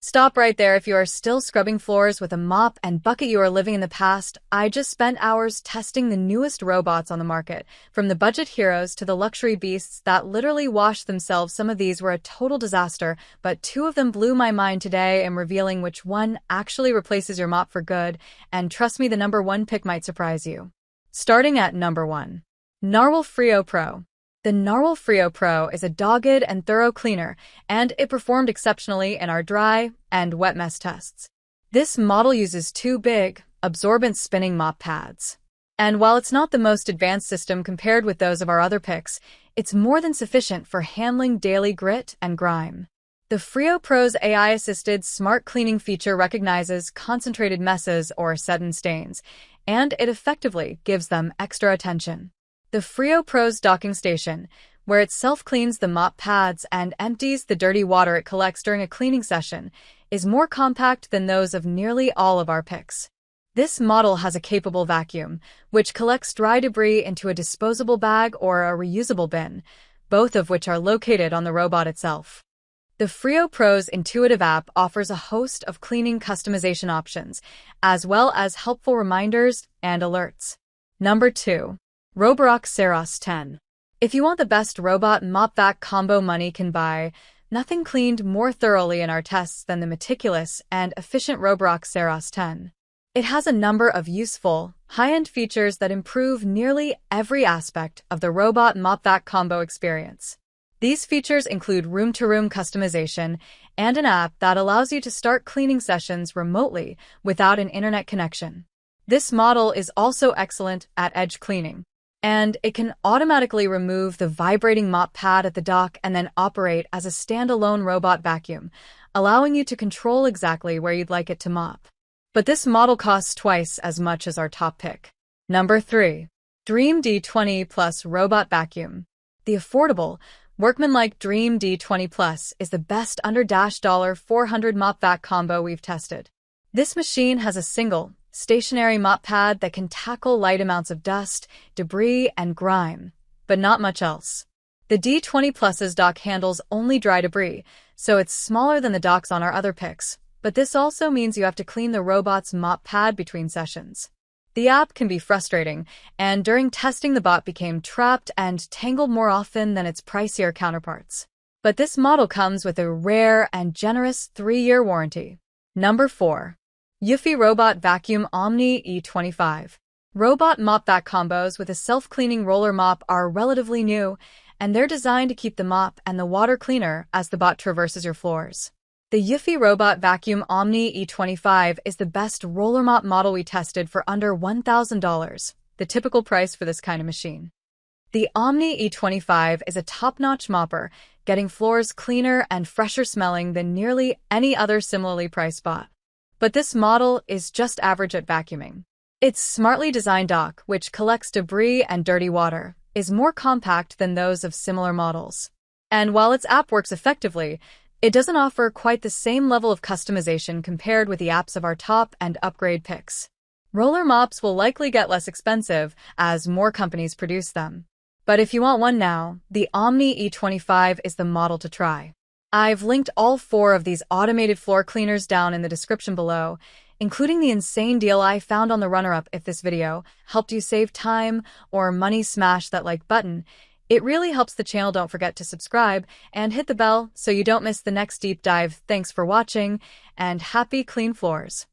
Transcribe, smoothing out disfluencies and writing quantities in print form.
Stop right there if you are still scrubbing floors with a mop and bucket you are living in the past. I just spent hours testing the newest robots on the market, from the budget heroes to the luxury beasts that literally wash themselves. Some of these were a total disaster, but two of them blew my mind today. I'm revealing which one actually replaces your mop for good, and trust me, the number one pick might surprise you. Starting at number 1. Narwal Freo Pro. The Narwal Freo Pro is a dogged and thorough cleaner, and it performed exceptionally in our dry and wet mess tests. This model uses two big, absorbent spinning mop pads. And while it's not the most advanced system compared with those of our other picks, it's more than sufficient for handling daily grit and grime. The Freo Pro's AI-assisted smart cleaning feature recognizes concentrated messes or sudden stains, and it effectively gives them extra attention. The Freo Pro's docking station, where it self-cleans the mop pads and empties the dirty water it collects during a cleaning session, is more compact than those of nearly all of our picks. This model has a capable vacuum, which collects dry debris into a disposable bag or a reusable bin, both of which are located on the robot itself. The Freo Pro's intuitive app offers a host of cleaning customization options, as well as helpful reminders and alerts. Number 2. Roborock Saros 10. If you want the best robot mop vac combo money can buy, nothing cleaned more thoroughly in our tests than the meticulous and efficient Roborock Saros 10. It has a number of useful, high-end features that improve nearly every aspect of the robot mop vac combo experience. These features include room-to-room customization and an app that allows you to start cleaning sessions remotely without an internet connection. This model is also excellent at edge cleaning, and it can automatically remove the vibrating mop pad at the dock and then operate as a standalone robot vacuum, allowing you to control exactly where you'd like it to mop. But this model costs twice as much as our top pick. Number 3. Dreame D20 Plus Robot Vacuum. The affordable, workmanlike Dreame D20 Plus is the best under $400 mop vac combo we've tested. This machine has a single, stationary mop pad that can tackle light amounts of dust, debris, and grime, but not much else. The D20 Plus's dock handles only dry debris, so it's smaller than the docks on our other picks, but this also means you have to clean the robot's mop pad between sessions. The app can be frustrating, and during testing the bot became trapped and tangled more often than its pricier counterparts. But this model comes with a rare and generous 3-year warranty. Number 4. Eufy Robot Vacuum Omni E25. Robot mop vac combos with a self-cleaning roller mop are relatively new, and they're designed to keep the mop and the water cleaner as the bot traverses your floors. The Eufy Robot Vacuum Omni E25 is the best roller mop model we tested for under $1,000, the typical price for this kind of machine. The Omni E25 is a top-notch mopper, getting floors cleaner and fresher smelling than nearly any other similarly priced bot. But this model is just average at vacuuming. Its smartly designed dock, which collects debris and dirty water, is more compact than those of similar models. And while its app works effectively, it doesn't offer quite the same level of customization compared with the apps of our top and upgrade picks. Roller mops will likely get less expensive as more companies produce them. But if you want one now, the Omni E25 is the model to try. I've linked all 4 of these automated floor cleaners down in the description below, including the insane deal I found on the runner-up. If this video helped you save time or money, smash that like button. It really helps the channel. Don't forget to subscribe and hit the bell so you don't miss the next deep dive. Thanks for watching, and happy clean floors.